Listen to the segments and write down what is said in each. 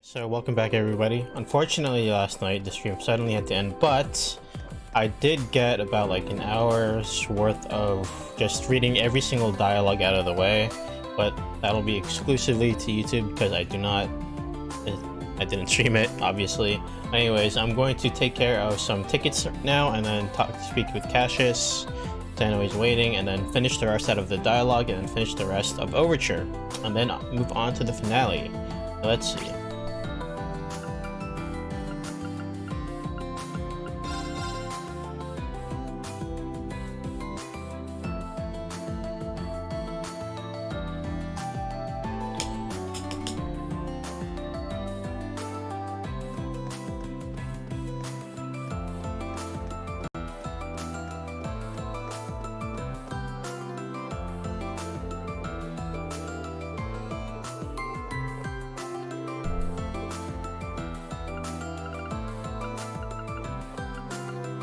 So welcome back everybody. Unfortunately last night the stream suddenly had to end, but I did get about like an hour's worth of just reading every single dialogue out of the way, but that'll be exclusively to YouTube because I didn't stream it obviously. Anyways, I'm going to take care of some tickets now and then speak with Cassius. I know he's waiting, and then finish the rest out of the dialogue and then finish the rest of Overture and then move on to the finale. Let's see.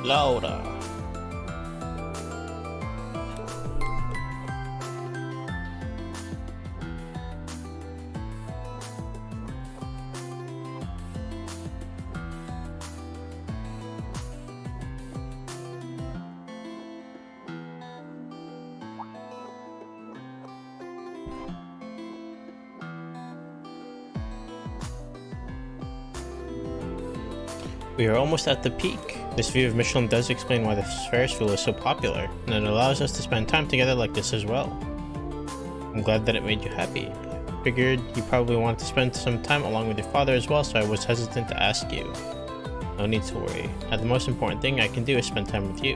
Laura. We are almost at the peak. This view of Michelin does explain why the Ferris wheel is so popular, and it allows us to spend time together like this as well. I'm glad that it made you happy. I figured you probably wanted to spend some time along with your father as well, so I was hesitant to ask you. No need to worry. Now the most important thing I can do is spend time with you.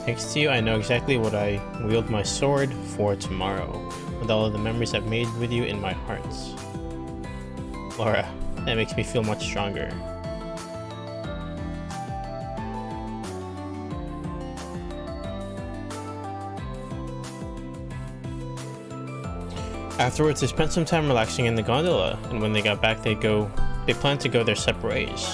Thanks to you, I know exactly what I wield my sword for tomorrow, with all of the memories I've made with you in my heart. Laura, that makes me feel much stronger. Afterwards, they spent some time relaxing in the gondola, and when they got back, they planned to go their separate ways.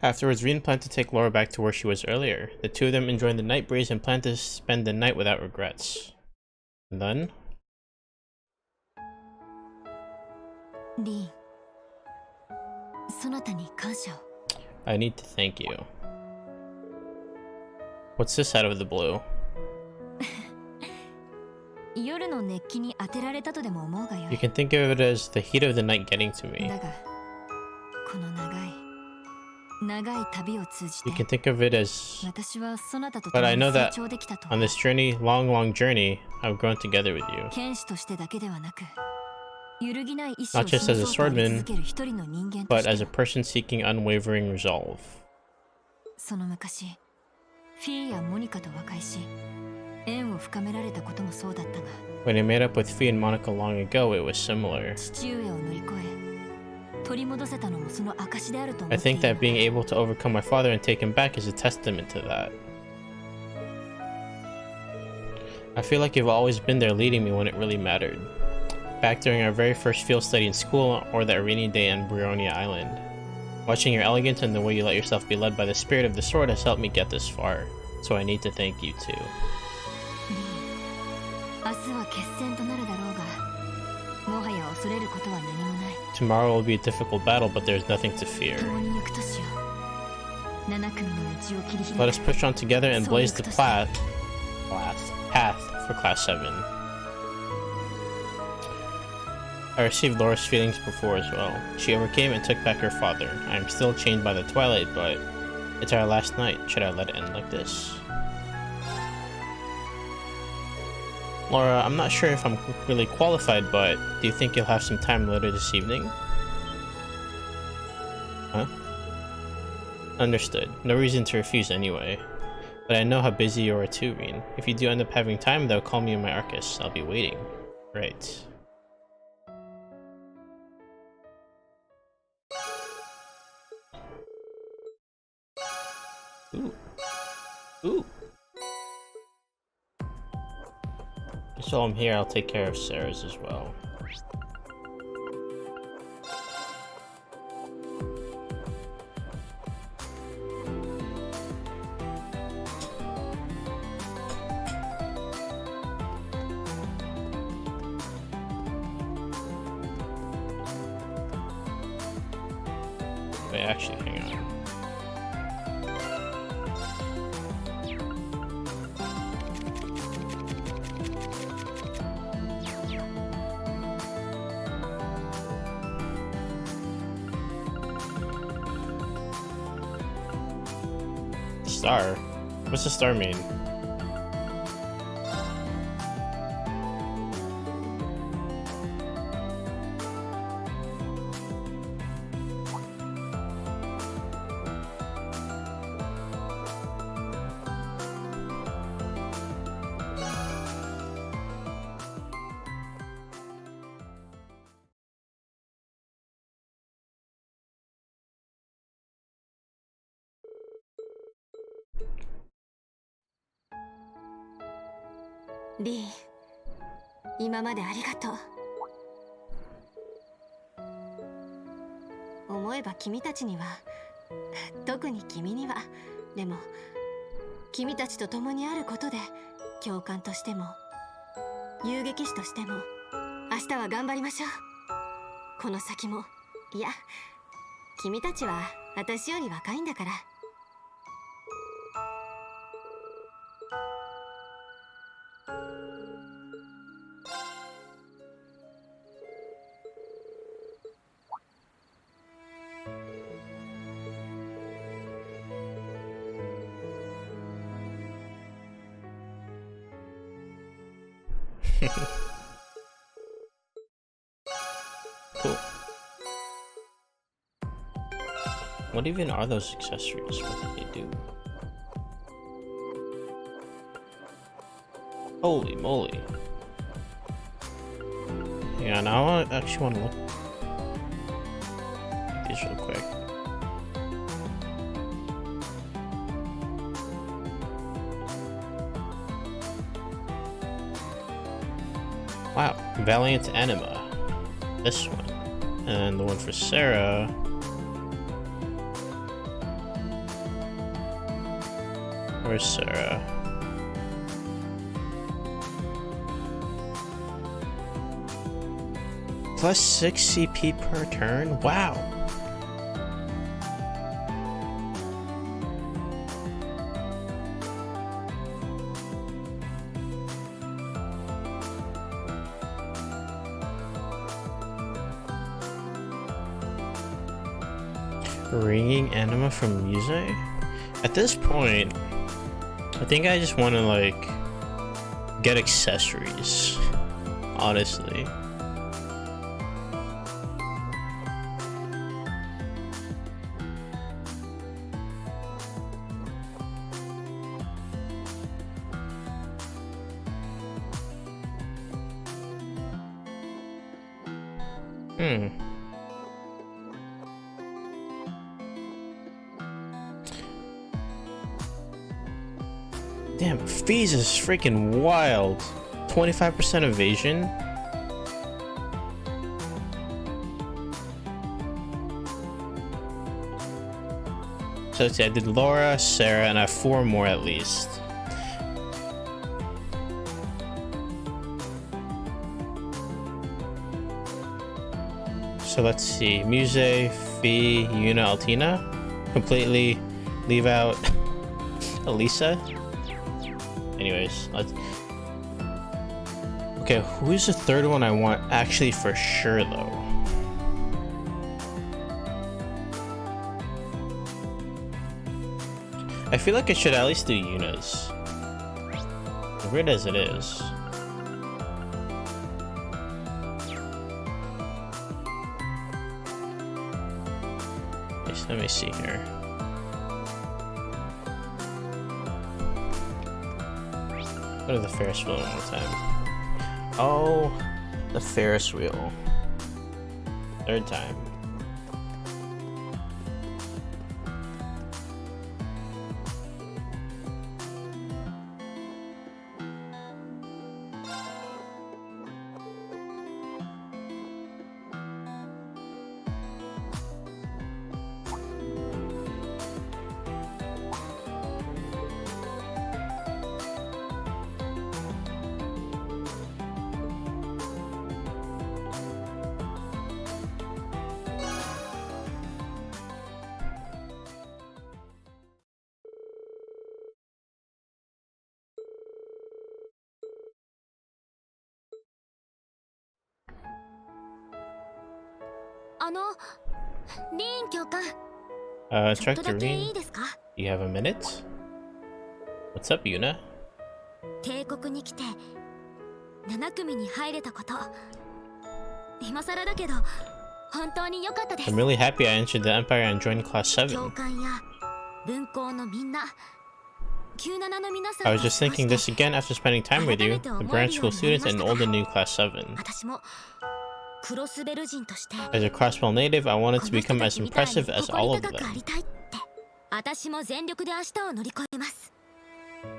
Afterwards, Reen planned to take Laura back to where she was earlier. The two of them enjoyed the night breeze and planned to spend the night without regrets. And then? I need to thank you. What's this out of the blue? You can think of it as the heat of the night getting to me. You can think of it as... But I know that on this journey, long journey, I've grown together with you. Not just as a swordman, but as a person seeking unwavering resolve. When I made up with Fee and Monica long ago, it was similar. I think that being able to overcome my father and take him back is a testament to that. I feel like you've always been there leading me when it really mattered. Back during our very first field study in school or that rainy day on Brionia Island. Watching your elegance and the way you let yourself be led by the spirit of the sword has helped me get this far. So I need to thank you too. Tomorrow will be a difficult battle, but there's nothing to fear. Let us push on together and blaze the path for Class 7. I received Laura's feelings before as well. She overcame and took back her father. I am still chained by the twilight, but it's our last night. Should I let it end like this? Laura, I'm not sure if I'm really qualified, but do you think you'll have some time later this evening? Huh? Understood. No reason to refuse anyway. But I know how busy you are too, Reen. If you do end up having time, though, call me in my Arcus. I'll be waiting. Right. Ooh. Ooh. So I'm here, I'll take care of Sarah's as well. Wait, actually, hang on. Star? What's the star mean?リー、今までありがとう。思えば君たちには、特に君には、でも君たちと共にあることで教官としても遊撃士としても明日は頑張りましょう。この先も、いや、君たちは私より若いんだから。Cool. What even are those accessories? What do they do? Holy moly. Yeah, now I actually want to look at these real quick. Wow, Valiant Anima. This one. And the one for Sarah. Where's Sarah? Plus 6 CP per turn? Wow! Ringing Anima from Muse? At this point, I think I just want to like get accessories, honestly. Damn, Fees is freaking wild. 25% evasion. So let's see, I did Laura, Sarah, and I have 4 more at least. So let's see, Muse, Fee, Yuna, Altina. Completely leave out Elisa. Anyways, let's... Okay, who's the third one I want actually for sure though? I feel like I should at least do Yuna's. As weird as it is. Let me see here. Go to the Ferris wheel one more time. Oh, the Ferris wheel. 3rd time. Instructor Rin, you have a minute? What's up, Yuna? 帝国に来て7組に入れたこと、今更だけど本当に良かったです。 I'm really happy I entered the Empire and joined Class 7. 教官や文校のみんな、97の皆さん、 I was just thinking this again after spending time with you, the branch school students and old and new Class 7. 私もクロスベル人として As a Crossbell native, I wanted to become as impressive as all of them. 私も全力で明日を乗り越えます。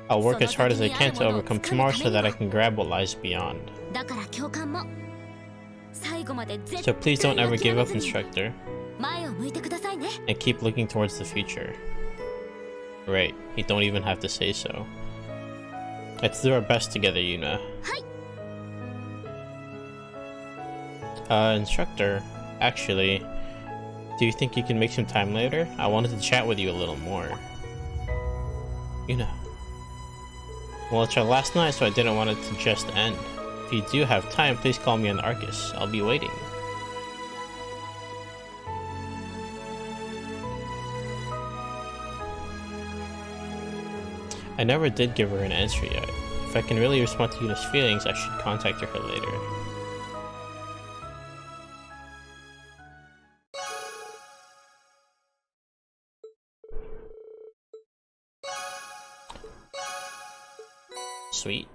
I'll work as hard as I can to overcome tomorrow so that I can grab what lies beyond. だから教官も最後まで絶 So 対 please don't ever 諦 give め up, ずに instructor, 前を向いてくださいね。 and keep looking towards the future. Right, you don't even have to say so. Let's do our best together, Yuna. Instructor, actually, do you think you can make some time later? I wanted to chat with you a little more. Yuna. Well, it's our last night, so I didn't want it to just end. If you do have time, please call me on Arcus. I'll be waiting. I never did give her an answer yet. If I can really respond to Yuna's feelings, I should contact her later. Sweet.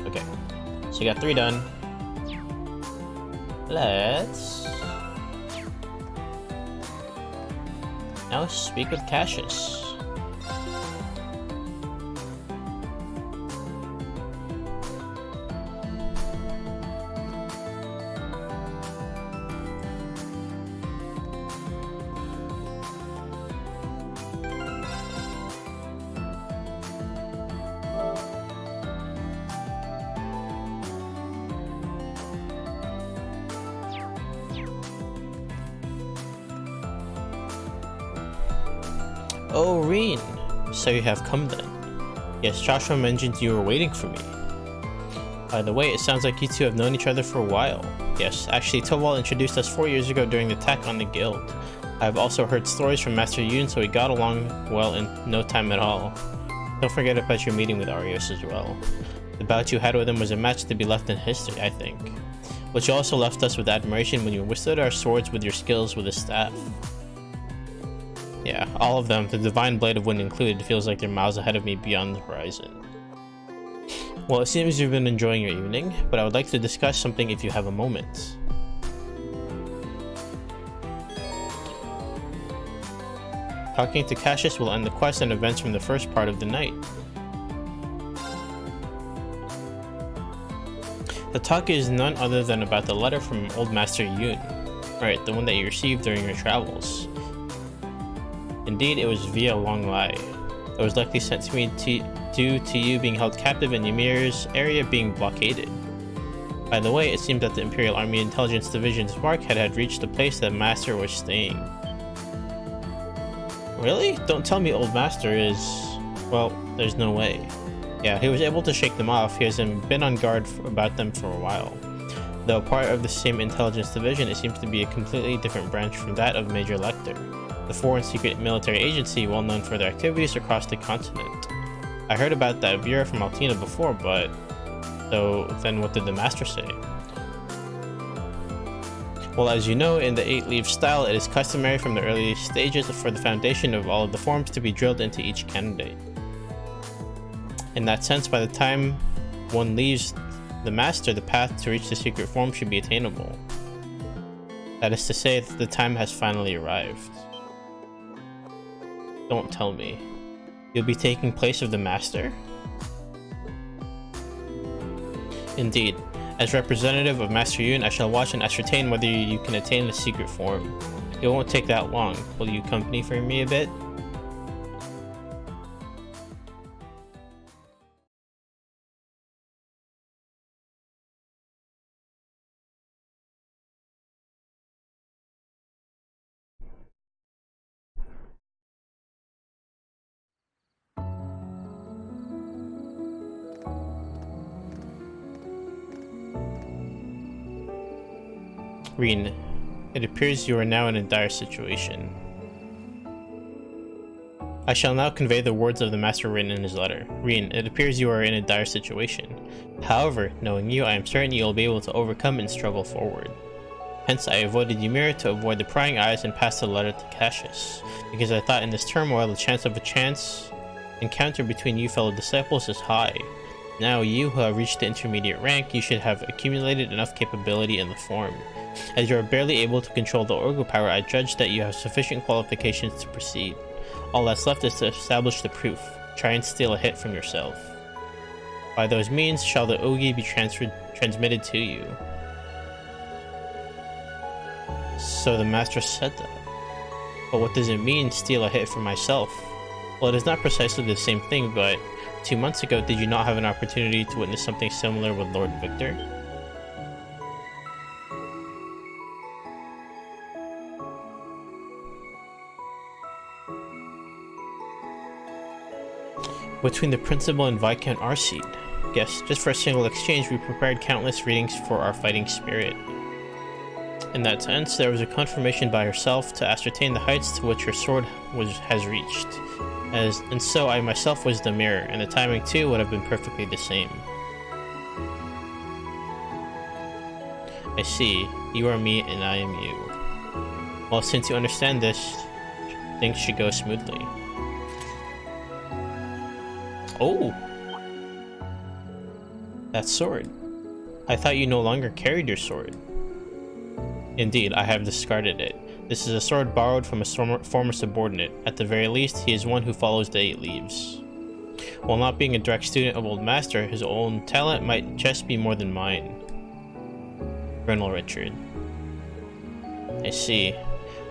Okay, so you got 3 done. Let's now speak with Cassius. Oh, Reen. So you have come then. Yes, Joshua mentioned you were waiting for me. By the way, it sounds like you two have known each other for a while. Yes, actually Towal introduced us 4 years ago during the attack on the guild. I have also heard stories from Master Yoon, so we got along well in no time at all. Don't forget about your meeting with Arios as well. The bout you had with him was a match to be left in history, I think. But you also left us with admiration when you withstood our swords with your skills with a staff. Yeah, all of them, the Divine Blade of Wind included, feels like they're miles ahead of me beyond the horizon. Well, it seems you've been enjoying your evening, but I would like to discuss something if you have a moment. Talking to Cassius will end the quest and events from the first part of the night. The talk is none other than about the letter from Old Master Yoon. Right, the one that you received during your travels. Indeed, it was via Long Lai. It was likely sent to me due to you being held captive and Ymir's area being blockaded. By the way, it seemed that the Imperial Army Intelligence Division's Markhead had reached the place that Master was staying. Really? Don't tell me Old Master is... well, there's no way. Yeah, he was able to shake them off. He has been on guard about them for a while. Though part of the same intelligence division, it seems to be a completely different branch from that of Major Lecter, the foreign secret military agency well known for their activities across the continent. I heard about that bureau from Altina before, but... so then what did the Master say? Well, as you know, in the 8-leaf style, it is customary from the early stages for the foundation of all of the forms to be drilled into each candidate. In that sense, by the time one leaves the Master, the path to reach the secret form should be attainable. That is to say that the time has finally arrived. Don't tell me. You'll be taking place of the Master? Indeed. As representative of Master Yoon, I shall watch and ascertain whether you can attain the secret form. It won't take that long. Will you accompany for me a bit? Rin, it appears you are now in a dire situation. I shall now convey the words of the master written in his letter. Rin, it appears you are in a dire situation. However, knowing you, I am certain you will be able to overcome and struggle forward. Hence, I avoided Ymir to avoid the prying eyes and passed the letter to Cassius, because I thought in this turmoil the chance of a chance encounter between you fellow disciples is high. Now, you who have reached the intermediate rank, you should have accumulated enough capability in the form. As you are barely able to control the Orgo power, I judge that you have sufficient qualifications to proceed. All that's left is to establish the proof. Try and steal a hit from yourself. By those means shall the Ogi be transmitted to you. So the master said that. But what does it mean, steal a hit for myself? Well, it is not precisely the same thing, but 2 months ago, did you not have an opportunity to witness something similar with Lord Victor? Between the Principal and Viscount Arseed. Yes, just for a single exchange, we prepared countless readings for our fighting spirit. In that sense, there was a confirmation by herself to ascertain the heights to which her sword has reached. And so I myself was the mirror, and the timing too would have been perfectly the same. I see. You are me, and I am you. Well, since you understand this, things should go smoothly. Oh! That sword. I thought you no longer carried your sword. Indeed, I have discarded it. This is a sword borrowed from a former subordinate. At the very least, he is one who follows the 8 leaves. While not being a direct student of Old Master, his own talent might just be more than mine. Colonel Richard. I see.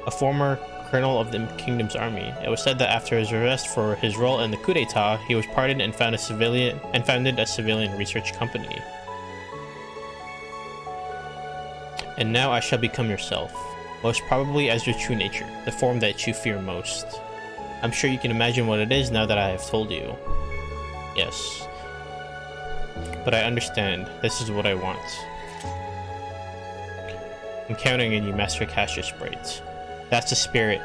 A former colonel of the Kingdom's army. It was said that after his arrest for his role in the coup d'etat, he was pardoned and founded a civilian research company. And now I shall become yourself, most probably as your true nature, the form that you fear most. I'm sure you can imagine what it is now that I have told you. Yes. But I understand. This is what I want. I'm counting on you, Master Cassius Bright. That's the spirit,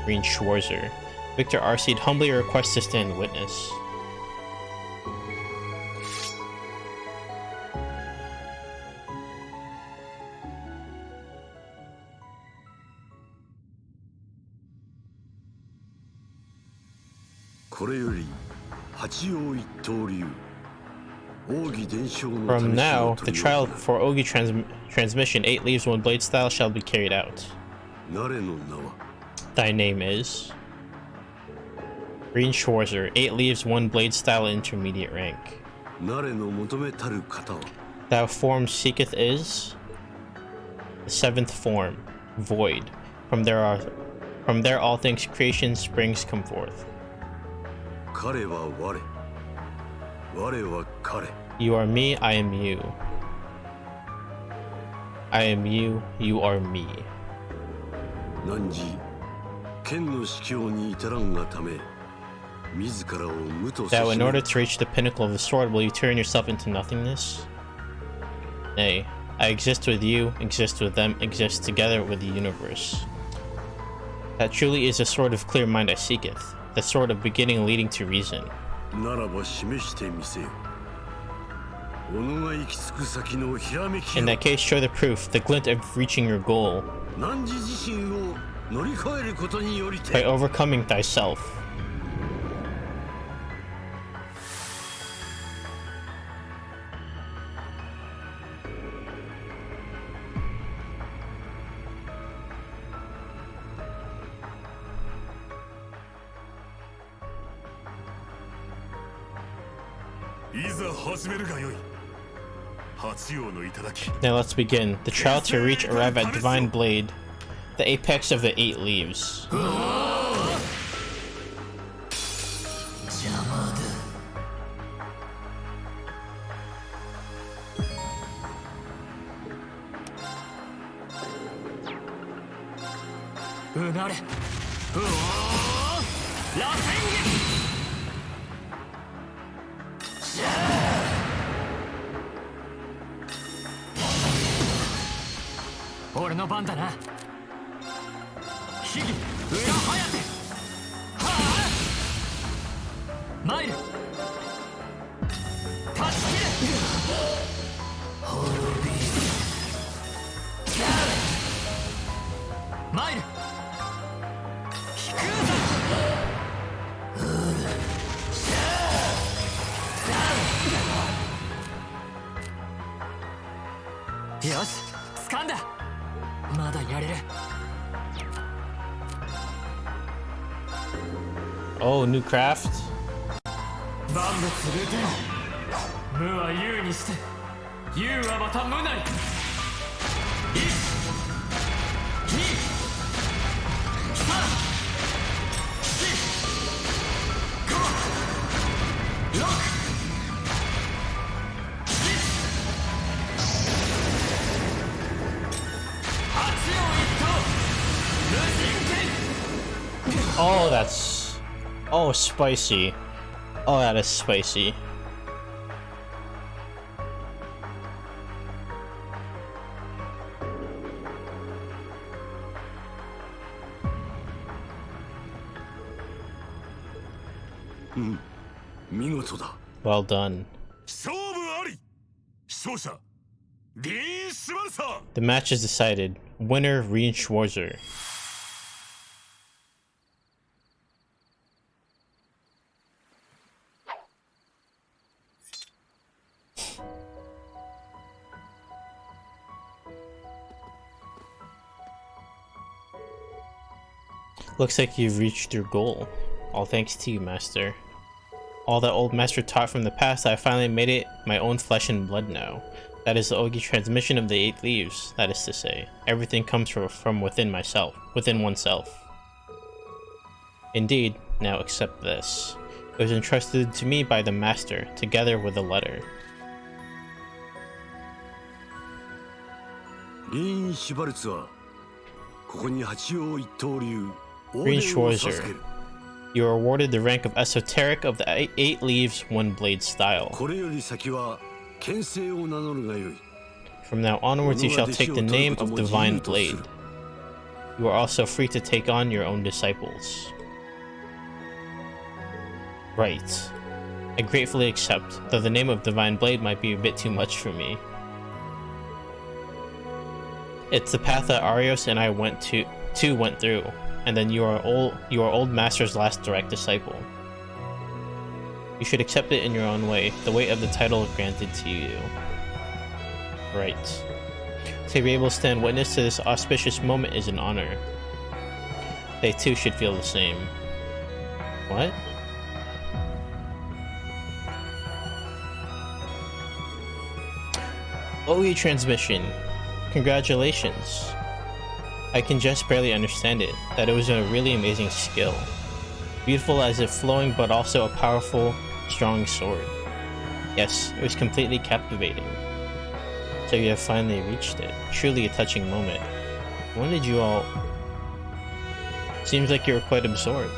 Green Schwarzer. Victor Arseed humbly requests to stand witness. From now, the trial for Ogi transmission 8 leaves 1 blade style shall be carried out. Thy name is Green Schwarzer, 8 leaves 1 blade style intermediate rank. Thou form seeketh is the 7th form, Void. From there all things creation springs come forth. You are me, I am you. I am you, you are me. Thou, in order to reach the pinnacle of the sword, will you turn yourself into nothingness? Nay, I exist with you, exist with them, exist together with the universe. That truly is the sword of clear mind I seeketh, the sword of beginning leading to reason. In that case, show the proof, the glint of reaching your goal. By overcoming thyself. Now let's begin. The trial to reach arrive at Divine Blade, the apex of the 8 leaves. 俺の番だな。秘技裏ハヤテ。はあ。マイル。断ち切れ。滅び。マイル。引くぞ。よし、掴んだ。まだやれる。Oh, new craft? 万物ルーテン。無は有にして、有はまた無なり。1、2、3、4、5、6、Oh, that's... Oh, spicy. Oh, that is spicy. Well done. The match is decided. Winner, Reen Schwarzer. Looks like you've reached your goal. All thanks to you, Master. All that old Master taught from the past, I finally made it my own flesh and blood now. That is the Ogi transmission of the 8 leaves, that is to say. Everything comes from within myself, within oneself. Indeed, now accept this. It was entrusted to me by the Master, together with a letter. Reen Schwarzer. You are awarded the rank of Esoteric of the 8 Leaves, 1 Blade style. From now onwards you shall take the name of Divine Blade. You are also free to take on your own disciples. Right. I gratefully accept, though the name of Divine Blade might be a bit too much for me. It's the path that Arios and I went through, and then you are old Master's last direct disciple. You should accept it in your own way, the weight of the title granted to you. Right. To be able to stand witness to this auspicious moment is an honor. They too should feel the same. What? OE transmission. Congratulations. I can just barely understand it, that it was a really amazing skill. Beautiful as if flowing, but also a powerful, strong sword. Yes, it was completely captivating. So you have finally reached it. Truly a touching moment. When did you all... Seems like you were quite absorbed.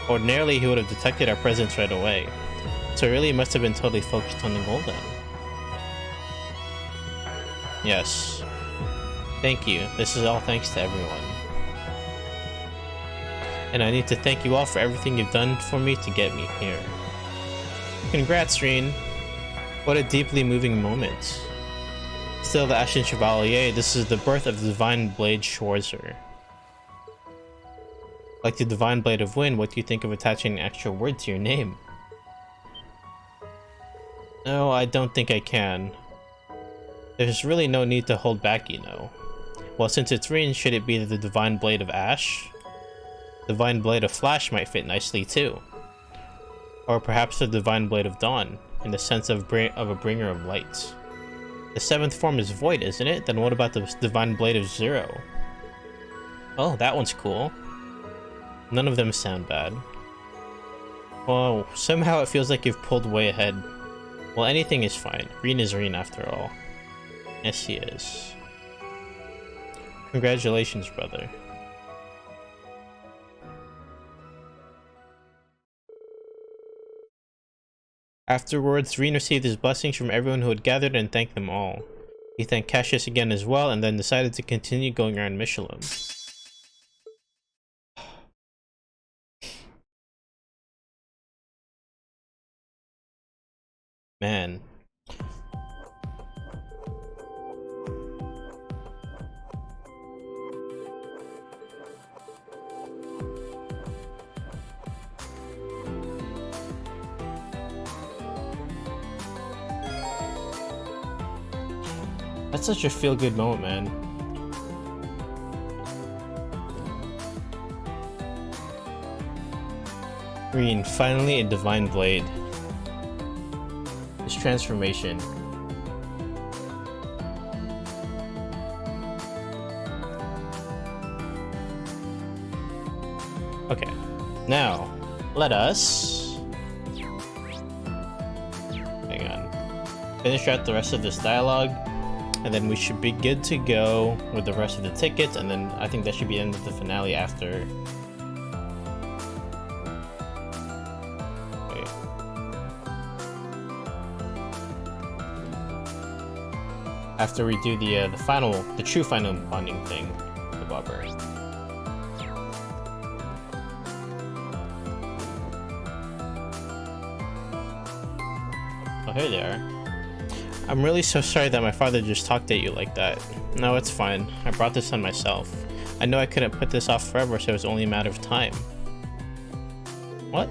Ordinarily, he would have detected our presence right away. So really, must have been totally focused on the goal then. Yes. Thank you. This is all thanks to everyone. And I need to thank you all for everything you've done for me to get me here. Congrats, Reen. What a deeply moving moment. Still the Ashen Chevalier, this is the birth of the Divine Blade Schwarzer. Like the Divine Blade of Wind, what do you think of attaching an extra word to your name? No, I don't think I can. There's really no need to hold back, you know. Well, since it's Reen, should it be the Divine Blade of Ash? Divine Blade of Flash might fit nicely too. Or perhaps the Divine Blade of Dawn, in the sense of a bringer of light. The 7th form is Void, isn't it? Then what about the Divine Blade of Zero? Oh, that one's cool. None of them sound bad. Well, somehow it feels like you've pulled way ahead. Well, anything is fine. Reen is Reen after all. Yes, he is. Congratulations, brother. Afterwards, Reen received his blessings from everyone who had gathered and thanked them all. He thanked Cassius again as well, and then decided to continue going around Michelin. Man. That's such a feel-good moment, man. Green, finally a divine blade. His transformation. Okay, now let us hang on. Finish out the rest of this dialogue, and then we should be good to go with the rest of the tickets, and then I think that should be the end of the finale after. Wait. After we do the true final bonding thing, the bobber. Oh, hey there. I'm really so sorry that my father just talked at you like that. No, it's fine. I brought this on myself. I know I couldn't put this off forever, so it was only a matter of time. What?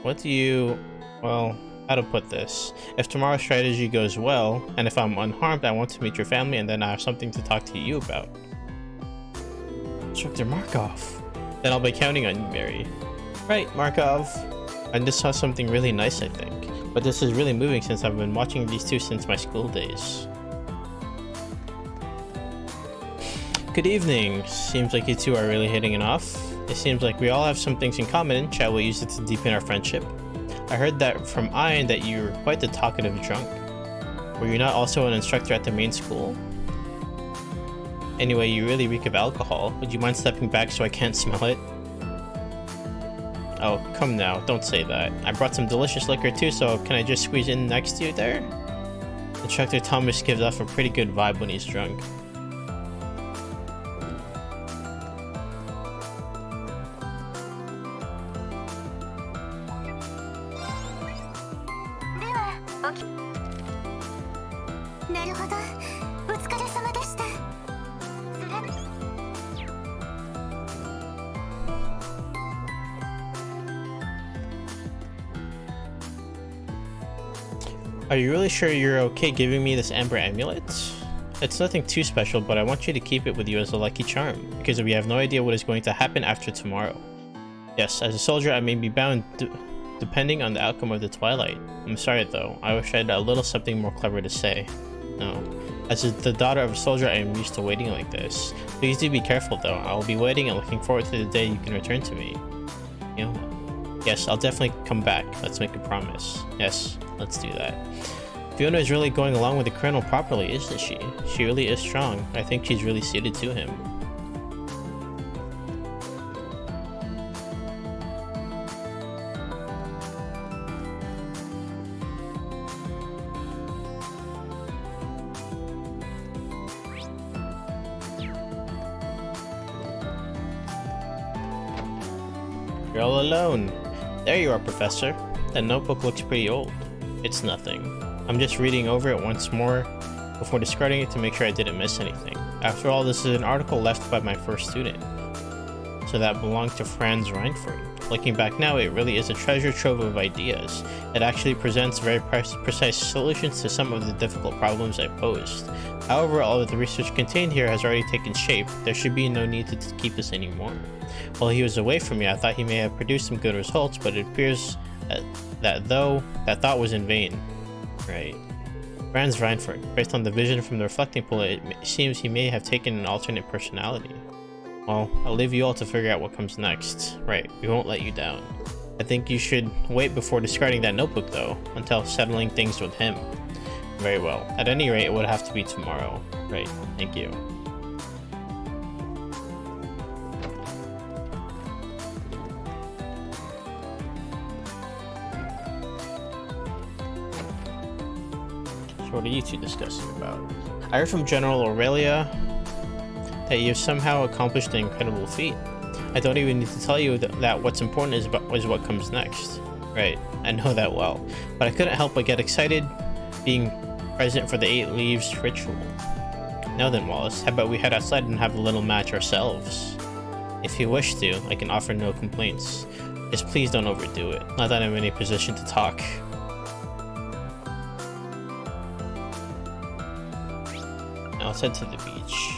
What do you... Well, how to put this? If tomorrow's strategy goes well, and if I'm unharmed, I want to meet your family, and then I have something to talk to you about. Instructor Markov. Then I'll be counting on you, Mary. Right, Markov. I just saw something really nice, I think. But this is really moving since I've been watching these two since my school days. Good evening. Seems like you two are really hitting it off. It seems like we all have some things in common. Shall we use it to deepen our friendship? I heard that from Ian that you were quite the talkative drunk. Were you not also an instructor at the main school? Anyway, you really reek of alcohol. Would you mind stepping back so I can't smell it? Oh, come now, don't say that. I brought some delicious liquor too, so can I just squeeze in next to you there? Instructor Thomas gives off a pretty good vibe when he's drunk. Are you really sure you're okay giving me this amber amulet? It's nothing too special, but I want you to keep it with you as a lucky charm, because we have no idea what is going to happen after tomorrow. Yes, as a soldier I may be bound depending on the outcome of the twilight. I'm sorry though, I wish I had a little something more clever to say. No. As the daughter of a soldier, I am used to waiting like this. Please do be careful though, I will be waiting and looking forward to the day you can return to me. You know? Yes, I'll definitely come back. Let's make a promise. Yes, let's do that. Fiona is really going along with the colonel properly, isn't she? She really is strong. I think she's really suited to him. You're all alone. There you are, Professor. That notebook looks pretty old. It's nothing. I'm just reading over it once more before discarding it to make sure I didn't miss anything. After all, this is an article left by my first student, so that belonged to Franz Reinford. Looking back now, it really is a treasure trove of ideas. It actually presents very precise solutions to some of the difficult problems I posed. However, all of the research contained here has already taken shape. There should be no need to keep this anymore. While he was away from me, I thought he may have produced some good results, but it appears that thought was in vain. Right. Franz Reinford. Based on the vision from the reflecting pool, it seems he may have taken an alternate personality. Well, I'll leave you all to figure out what comes next. Right, we won't let you down. I think you should wait before discarding that notebook though, until settling things with him. Very well. At any rate, it would have to be tomorrow. Right, thank you. What are you two discussing about? I heard from General Aurelia that you have somehow accomplished an incredible feat. I don't even need to tell you that what's important is what comes next. Right, I know that well. But I couldn't help but get excited being present for the 8 Leaves ritual. Now then, Wallace, how about we head outside and have a little match ourselves? If you wish to, I can offer no complaints. Just please don't overdo it. Not that I'm in a position to talk. Now let's head to the beach.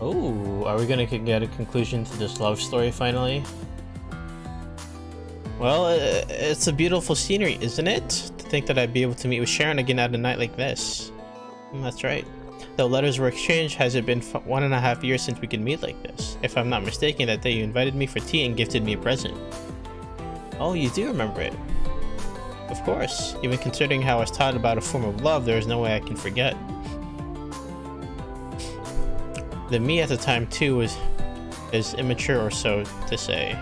Oh, are we gonna get a conclusion to this love story finally? Well, it's a beautiful scenery, isn't it? To think that I'd be able to meet with Sharon again at a night like this. That's right. Though letters were exchanged, has it been 1.5 years since we could meet like this? If I'm not mistaken, that day you invited me for tea and gifted me a present. Oh, you do remember it. Of course. Even considering how I was taught about a form of love, there is no way I can forget. The me at the time too was as immature or so to say.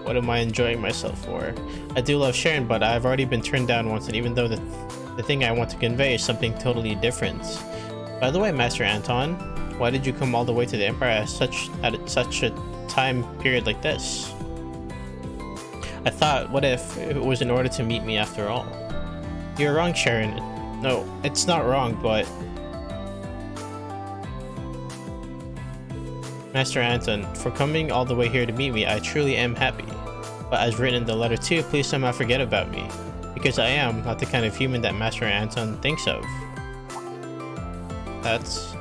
What am I enjoying myself for? I do love Sharon, but I've already been turned down once, and even though the thing I want to convey is something totally different. By the way, Master Anton, why did you come all the way to the Empire at such a time period like this? I thought, what if it was in order to meet me after all? You're wrong, Sharon. No, it's not wrong, but... Master Anton, for coming all the way here to meet me, I truly am happy. But as written in the letter too, please somehow forget about me. Because I am not the kind of human that Master Anton thinks of. That's...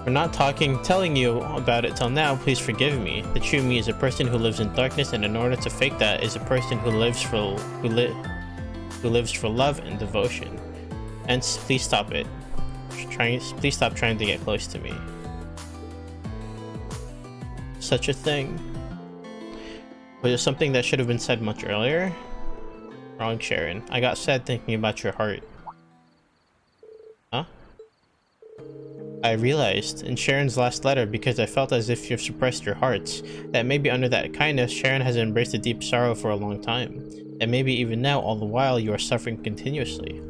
For not telling you about it till now, please forgive me. The true me is a person who lives in darkness, and in order to fake that is a person who lives for love and devotion. Hence, please stop it. Please stop trying to get close to me. Such a thing. Was it something that should have been said much earlier? Wrong, Sharon. I got sad thinking about your heart. Huh? I realized in Sharon's last letter, because I felt as if you've suppressed your hearts, that maybe under that kindness, Sharon has embraced a deep sorrow for a long time. And maybe even now, all the while, you are suffering continuously.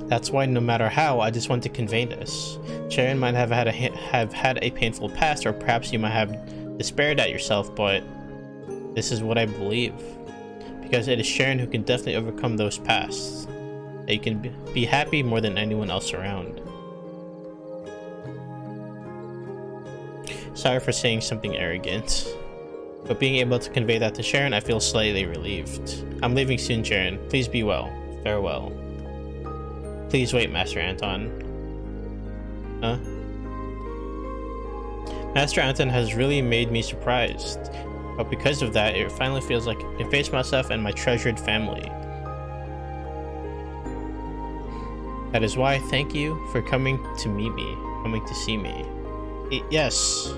That's why no matter how, I just want to convey this. Sharon might have had a painful past, or perhaps you might have despaired at yourself, but this is what I believe. Because it is Sharon who can definitely overcome those pasts. That you can be happy more than anyone else around. Sorry for saying something arrogant, but being able to convey that to Sharon, I feel slightly relieved. I'm leaving soon, Sharon. Please be well. Farewell. Please wait, Master Anton. Huh? Master Anton has really made me surprised, but because of that, it finally feels like I can face myself and my treasured family. That is why I thank you for coming to meet me, coming to see me. Yes.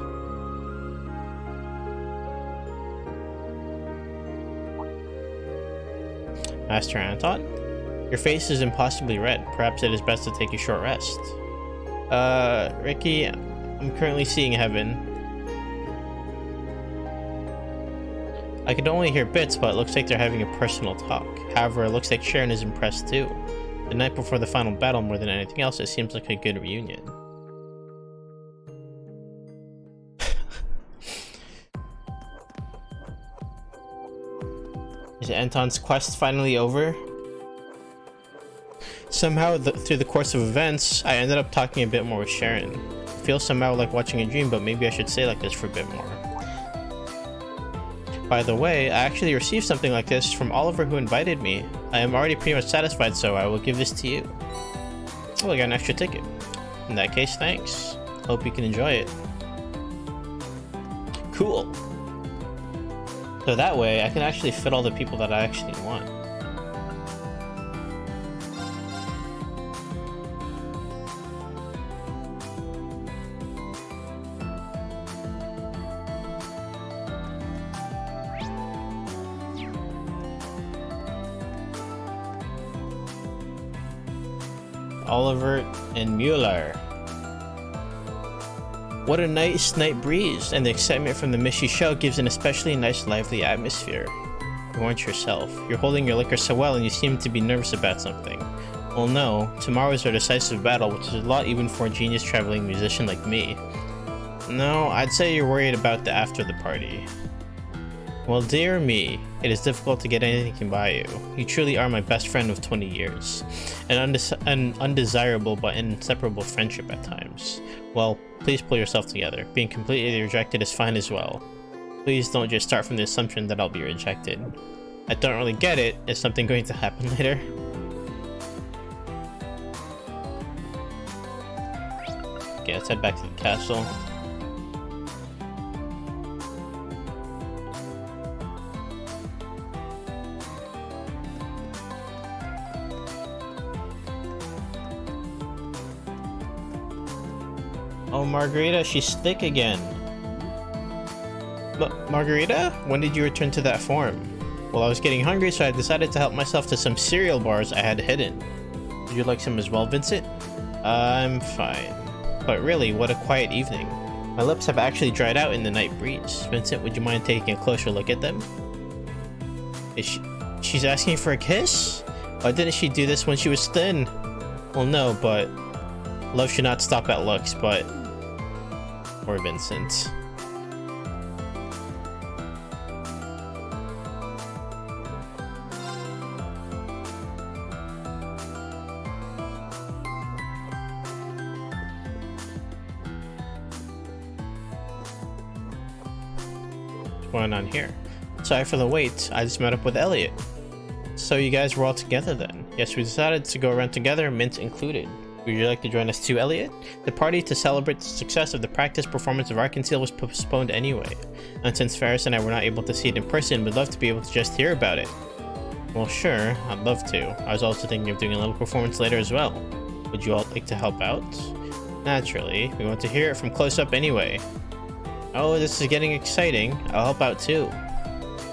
Master Anton? Your face is impossibly red. Perhaps it is best to take a short rest. Ricky, I'm currently seeing heaven. I could only hear bits, but it looks like they're having a personal talk. However, it looks like Sharon is impressed too. The night before the final battle, more than anything else, it seems like a good reunion. Is Anton's quest finally over? Somehow, through the course of events, I ended up talking a bit more with Sharon. It feels somehow like watching a dream, but maybe I should stay like this for a bit more. By the way, I actually received something like this from Oliver, who invited me. I am already pretty much satisfied, so I will give this to you. Oh, I got an extra ticket. In that case, thanks. Hope you can enjoy it. Cool. So that way, I can actually fit all the people that I actually want. Oliver and Mueller. What a nice night breeze, and the excitement from the misty shell gives an especially nice lively atmosphere. You aren't yourself. You're holding your liquor so well and you seem to be nervous about something. Well no, tomorrow is our decisive battle, which is a lot even for a genius traveling musician like me. No, I'd say you're worried about the after the party. Well dear me, it is difficult to get anything by you. You truly are my best friend of 20 years. An undesirable but inseparable friendship at times. Well, please pull yourself together. Being completely rejected is fine as well. Please don't just start from the assumption that I'll be rejected. I don't really get it. Is something going to happen later? Okay, let's head back to the castle. Oh, Margarita, she's thick again. Margarita? When did you return to that form? Well, I was getting hungry, so I decided to help myself to some cereal bars I had hidden. Would you like some as well, Vincent? I'm fine. But really, what a quiet evening. My lips have actually dried out in the night breeze. Vincent, would you mind taking a closer look at them? She's asking for a kiss? Why didn't she do this when she was thin? Well, no, but love should not stop at looks, but... Or Vincent. What's going on here? Sorry for the wait, I just met up with Elliot. So you guys were all together then? Yes, we decided to go around together, Mint included. Would you like to join us too, Elliot? The party to celebrate the success of the practice performance of Arkansas was postponed anyway. And since Ferris and I were not able to see it in person, we'd love to be able to just hear about it. Well, sure, I'd love to. I was also thinking of doing a little performance later as well. Would you all like to help out? Naturally, we want to hear it from close up anyway. Oh, this is getting exciting. I'll help out too.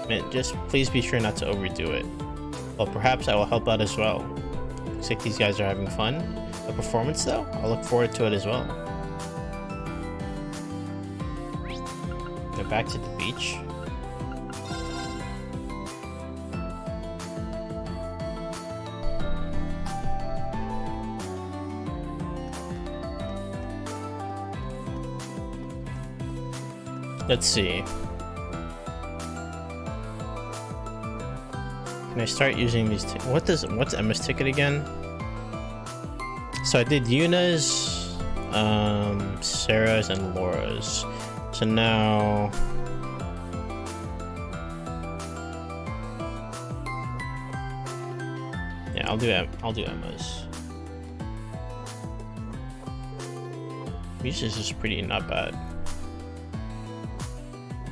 Mint, just please be sure not to overdo it. Well, perhaps I will help out as well. Looks like these guys are having fun. A performance though? I'll look forward to it as well. Go back to the beach. Let's see. Can I start using these? What's Emma's ticket again? So I did Yuna's, Sarah's, and Laura's. So now... Yeah, I'll do Emma's. This is pretty not bad.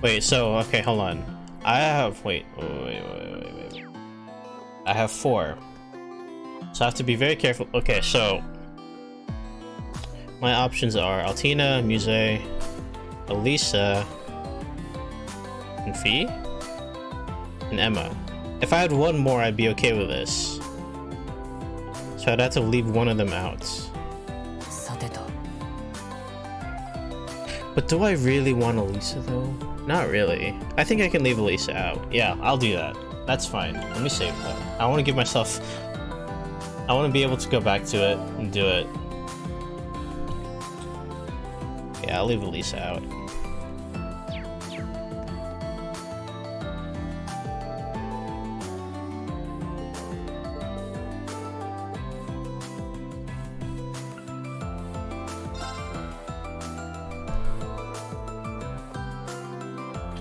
Wait, so, okay, hold on. I have, wait. I have 4. So I have to be very careful. Okay, so... My options are Altina, Muse, Elisa, and Fee, and Emma. If I had one more, I'd be okay with this. So I'd have to leave one of them out. But do I really want Elisa though? Not really. I think I can leave Elisa out. Yeah, I'll do that. That's fine. Let me save that. I want to give myself... I want to be able to go back to it and do it. Yeah, I'll leave Elisa out.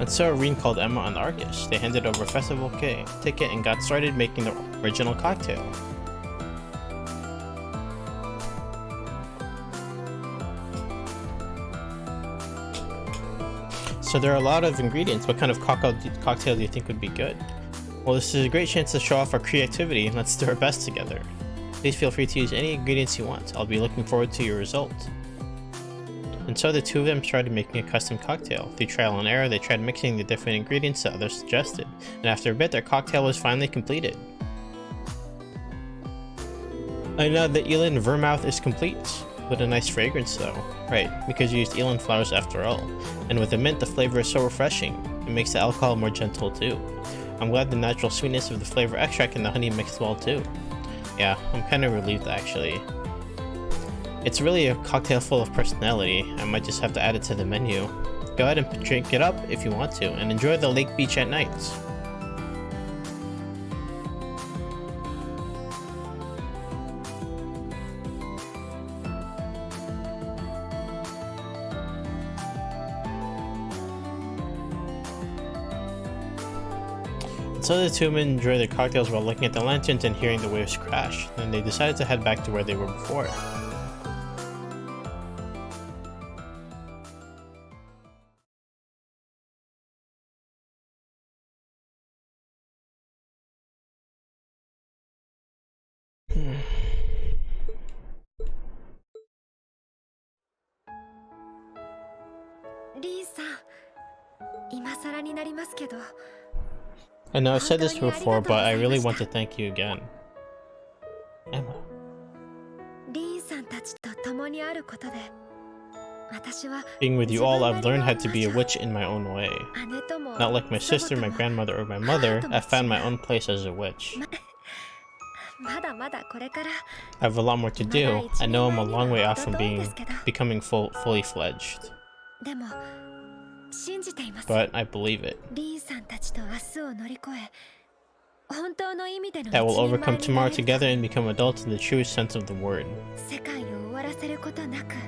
And so Irene called Emma on Argus. They handed over a festival ticket and got started making the original cocktail. So there are a lot of ingredients. What kind of cocktail do you think would be good? Well, this is a great chance to show off our creativity and let's do our best together. Please feel free to use any ingredients you want. I'll be looking forward to your result. And so the two of them started making a custom cocktail. Through trial and error, they tried mixing the different ingredients that others suggested, and after a bit, their cocktail was finally completed. I know the Elan Vermouth is complete, with a nice fragrance though. Right, because you used Elan flowers after all. And with the mint, the flavor is so refreshing. It makes the alcohol more gentle too. I'm glad the natural sweetness of the flavor extract and the honey mixed well too. Yeah, I'm kind of relieved actually. It's really a cocktail full of personality. I might just have to add it to the menu. Go ahead and drink it up if you want to, and enjoy the lake beach at night. So the two men enjoyed their cocktails while looking at the lanterns and hearing the waves crash. Then they decided to head back to where they were before. I know I've said this before, but I really want to thank you again. Emma. Being with you all, I've learned how to be a witch in my own way. Not like my sister, my grandmother, or my mother, I've found my own place as a witch. I have a lot more to do. I know I'm a long way off from becoming fully fledged. But I believe it. That we'll overcome tomorrow together and become adults in the truest sense of the word.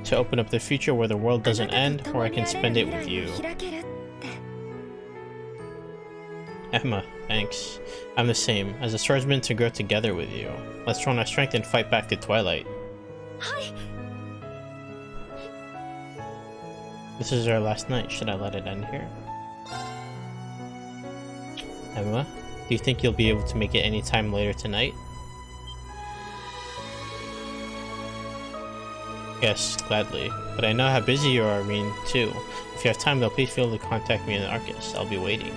To open up the future where the world doesn't end, where I can spend it with you. Emma, thanks. I'm the same. As a swordsman, to grow together with you. Let's join our strength and fight back to Twilight. This is our last night. Should I let it end here? Emma, do you think you'll be able to make it any time later tonight? Yes, gladly. But I know how busy you are, Reen, too. If you have time, though, please feel free to contact me in Arcus. I'll be waiting.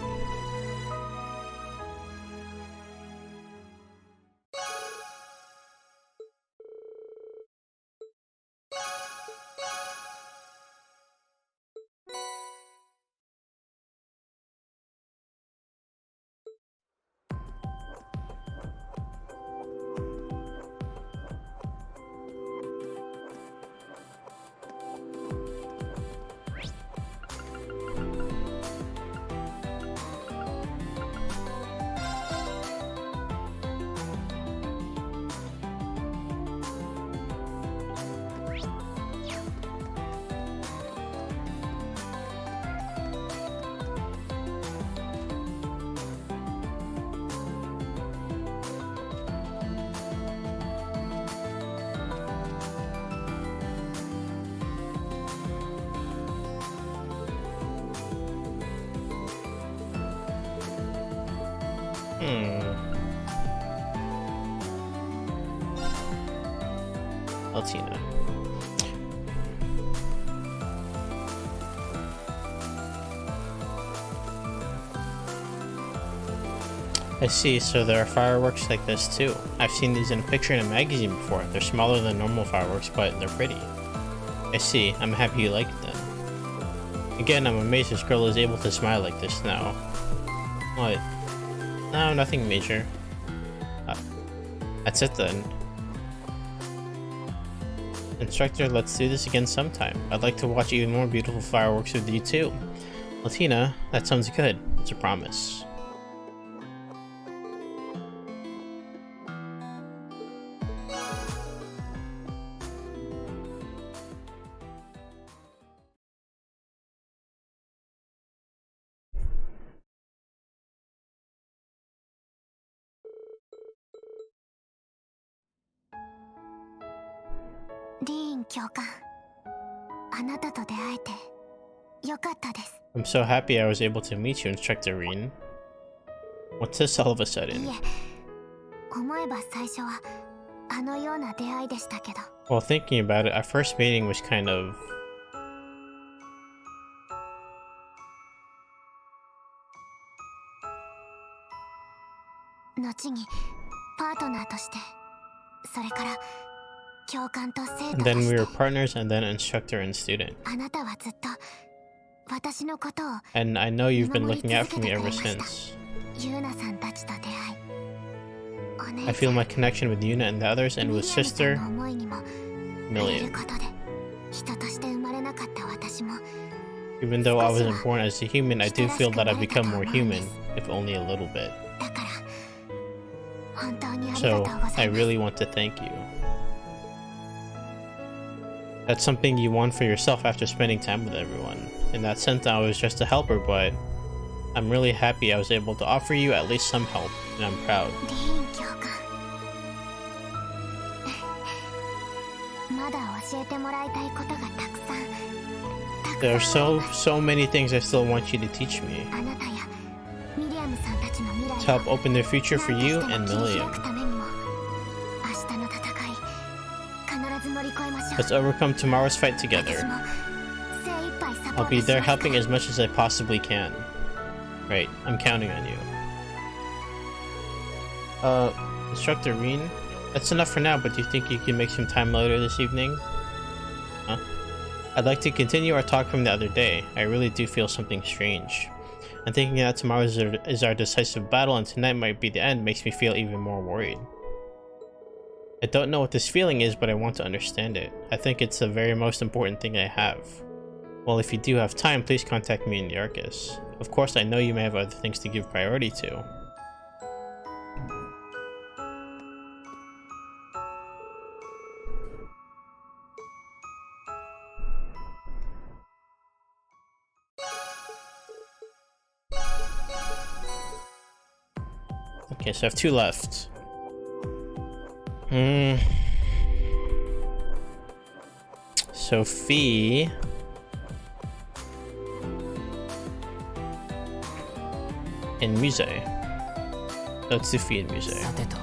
Latina. I see, so there are fireworks like this too. I've seen these in a picture in a magazine before. They're smaller than normal fireworks, but they're pretty. I see, I'm happy you like them. Again, I'm amazed this girl is able to smile like this now. What? No, nothing major. That's it then. Instructor, let's do this again sometime. I'd like to watch even more beautiful fireworks with you too. Latina, that sounds good. It's a promise. I'm so happy I was able to meet you, Instructor Reen. What's this all of a sudden? Well, thinking about it, our first meeting was kind of... それから教官と生 And 徒と then し we て were partners, and then instructor and student. あなたはずっと私のことを And I know you've been 見守 looking り out 続 for け me てく ever れました since. ユーナさんたちと出会いお I 姉ち feel ゃん my connection with Yuna and the others, and ミ with リアムさん sister の思いにも触れる Million. ことで人として生まれなかった私も Even though I wasn't born as a human, I do feel that I've become more human, if only a little bit. だから本当にありが So とうござ I います really want to thank you. That's something you want for yourself after spending time with everyone. In that sense, I was just a helper, but I'm really happy I was able to offer you at least some help, and I'm proud. リーン教官まだ教えてもらいたいことがたくさん There are たくさんあり so ます many things I still want you to teach me あなたやミリアムさんたちの未 to 来 help open the future for you 何 and としても切り Million. 開くためにも明日の戦い必ず乗り越えましょう Let's overcome tomorrow's fight 私 together. も精一杯サポ I'll ー be トし there ますから helping as much as I possibly can. Right, I'm counting on you. Instructor Reen? That's enough for now, but do you think you can make some time later this evening? Huh? I'd like to continue our talk from the other day. I really do feel something strange. And thinking that tomorrow is our decisive battle and tonight might be the end makes me feel even more worried. I don't know what this feeling is, but I want to understand it. I think it's the very most important thing I have. Well, if you do have time, please contact me in the Arcus. Of course, I know you may have other things to give priority to. Okay, so I have 2 left. Sophie. And Muse. Let's Sophie and Muse. さてと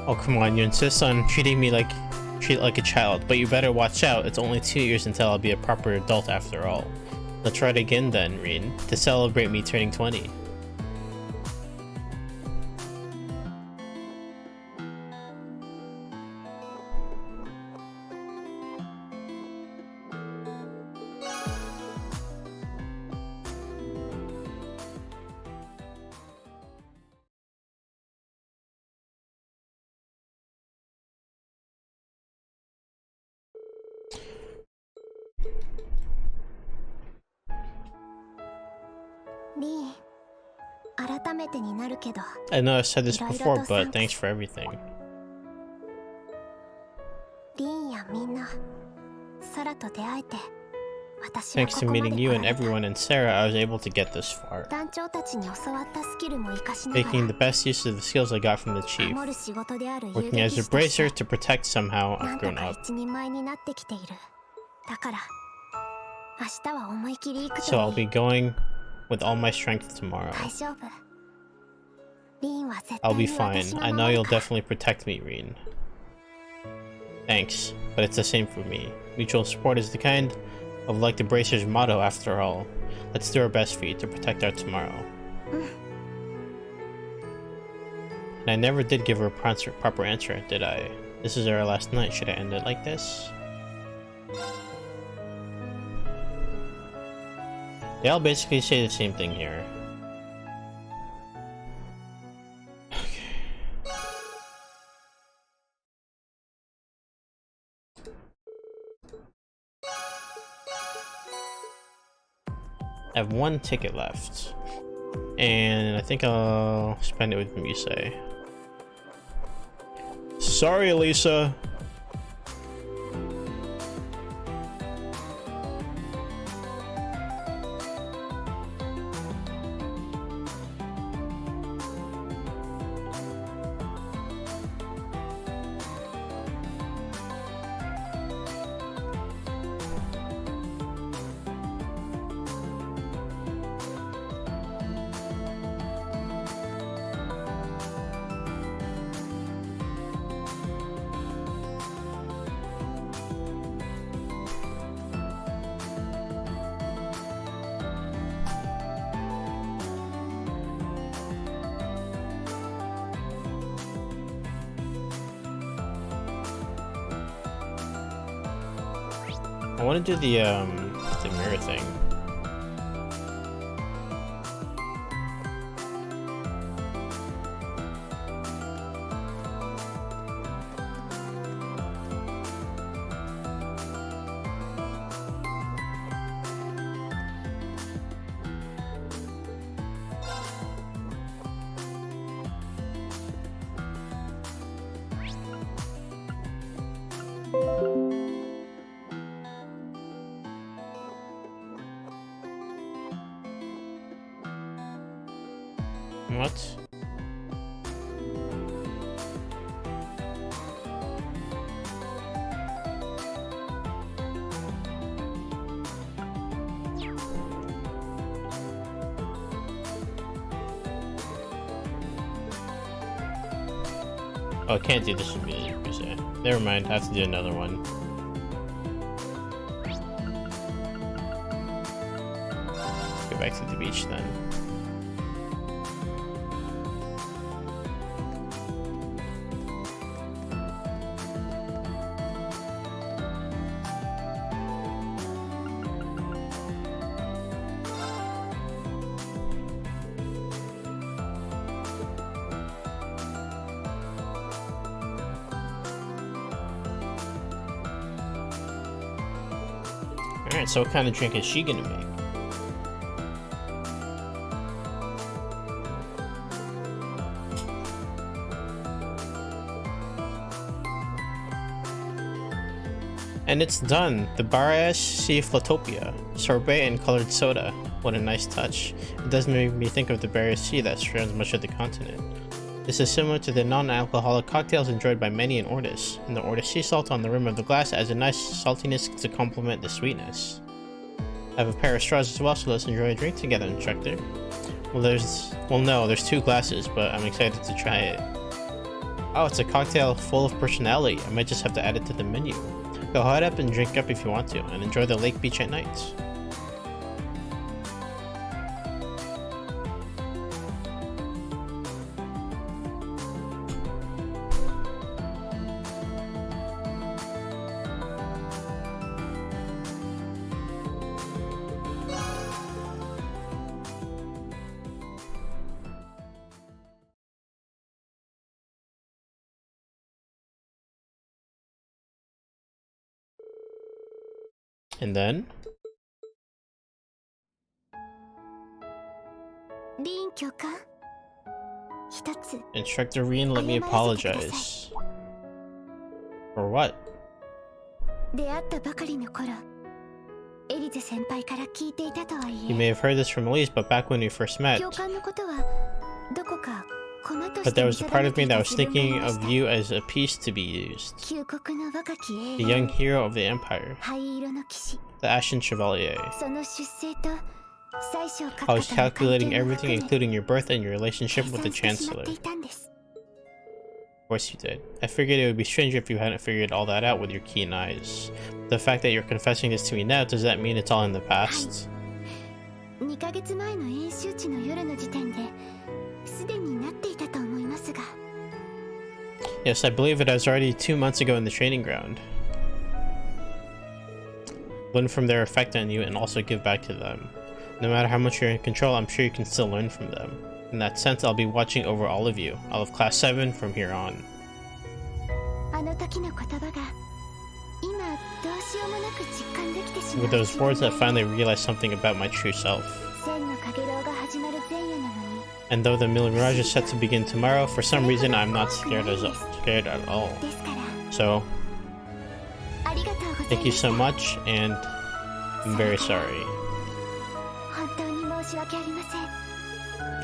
Oh, come on, you insist on treat it like a child, but you better watch out. It's only 2 years until I'll be a proper adult after all. Let's try it again then, Reen, to celebrate me turning 20. I know I've said this before, but thanks for everything. リーンやみんなサラと出会えて私は Thanks こ to こま meeting で you 来 and られた everyone and Sarah, I was able to get this far. 団長たちに教わったスキルも活かしなが Making the ら best use of the skills I got from the chief. 守る仕事である遊 Working 撃 as a 士として bracer to protect somehow, な I've んと grown か up. 一人前になってきているだから明日は思い切り行く So と I'll い be い going with all my strength tomorrow. 大丈夫リーンは絶 I'll 対 be に fine. 私の I know 守 you'll るから definitely protect me, Reen. Thanks, but it's the same for me. Mutual support is the kind of like the Bracer's motto after all. Let's do our best for you to protect our tomorrow. And I never did give her a proper answer, did I? This is our last night. Should I end it like this? They all basically say the same thing here. I have one ticket left. And I think I'll spend it with Mise. Sorry, Elisa. I want to do the mirror thing. What? Oh, I can't do this in music. Never mind, I have to do another one. Go back to the beach then. Alright, so what kind of drink is she gonna make? And it's done! The Barash Sea Flotopia. Sorbet and colored soda. What a nice touch. It does make me think of the Barash Sea that surrounds much of the continent. This is similar to the non-alcoholic cocktails enjoyed by many in Ortis, and the Ortis sea salt on the rim of the glass adds a nice saltiness to complement the sweetness. I have a pair of straws as well, so let's enjoy a drink together, instructor. Well no, there's 2 glasses, but I'm excited to try it. Oh, it's a cocktail full of personality. I might just have to add it to the menu. Go head up and drink up if you want to, and enjoy the lake beach at night. And then? Instructor Reen, let me apologize. For what? You may have heard this from Elise, but back when we first met. But there was a part of me that was thinking of you as a piece to be used. The young hero of the Empire. The Ashen Chevalier. I was calculating everything, including your birth and your relationship with the Chancellor. Of course you did. I figured it would be strange if you hadn't figured all that out with your keen eyes. The fact that you're confessing this to me now, does that mean it's all in the past? Yes, I believe it was already 2 months ago in the training ground. Learn from their effect on you and also give back to them. No matter how much you're in control, I'm sure you can still learn from them. In that sense, I'll be watching over all of you. I'll have class 7 from here on. With those words, I finally realized something about my true self. And though the Mirage is set to begin tomorrow, for some reason I'm not scared at all. So, thank you so much, and I'm very sorry.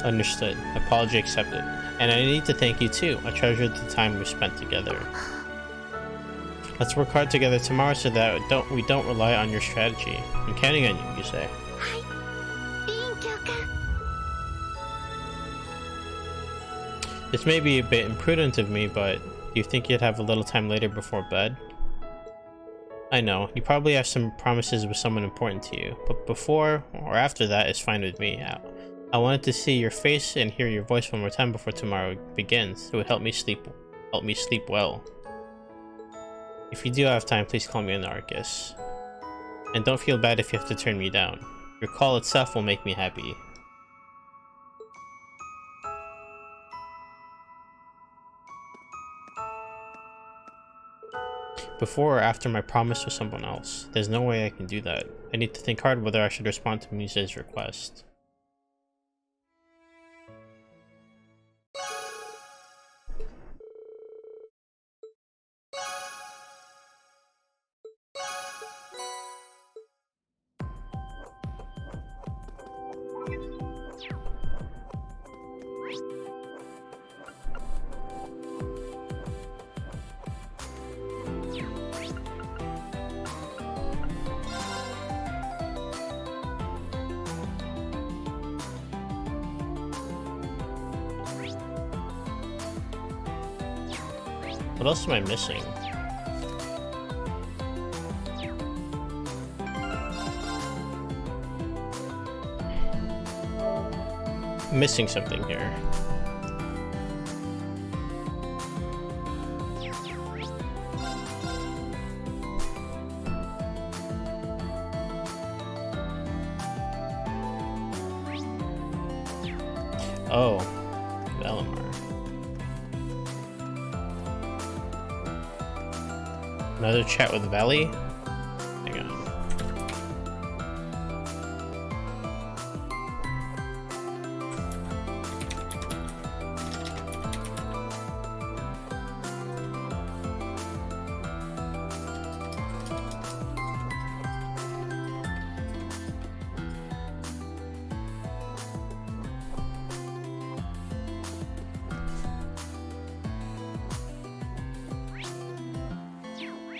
Understood. Apology accepted. And I need to thank you too. I treasured the time we spent together. Let's work hard together tomorrow so that we don't rely on your strategy. I'm counting on you, you say. This may be a bit imprudent of me, but do you think you'd have a little time later before bed? I know, you probably have some promises with someone important to you, but before or after that is fine with me. I wanted to see your face and hear your voice one more time before tomorrow begins. It would help me sleep well. If you do have time, please call me Anarchus. And don't feel bad if you have to turn me down. Your call itself will make me happy. Before or after my promise with someone else. There's no way I can do that. I need to think hard whether I should respond to Muse's request. What else am I missing? I'm missing something here. Oh, Valimar. Another chat with Valley? Hang on.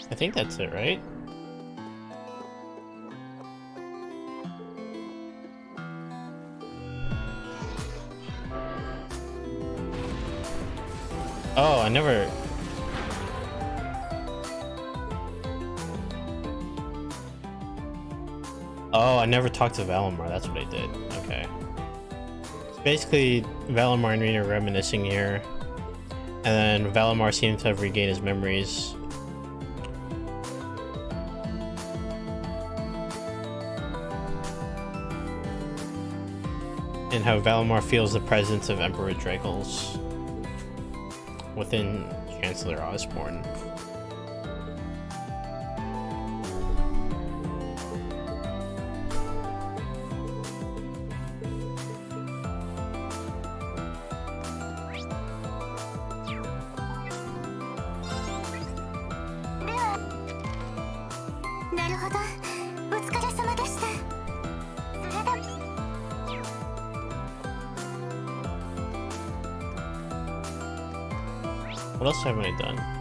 I think that's it, right? Oh, I never... Oh, I never talked to Valimar, that's what I did. Okay. So basically, Valimar and Rena are reminiscing here. And then Valimar seems to have regained his memories. And how Valimar feels the presence of Emperor Dragles within Chancellor Osborne. What else haven't I done?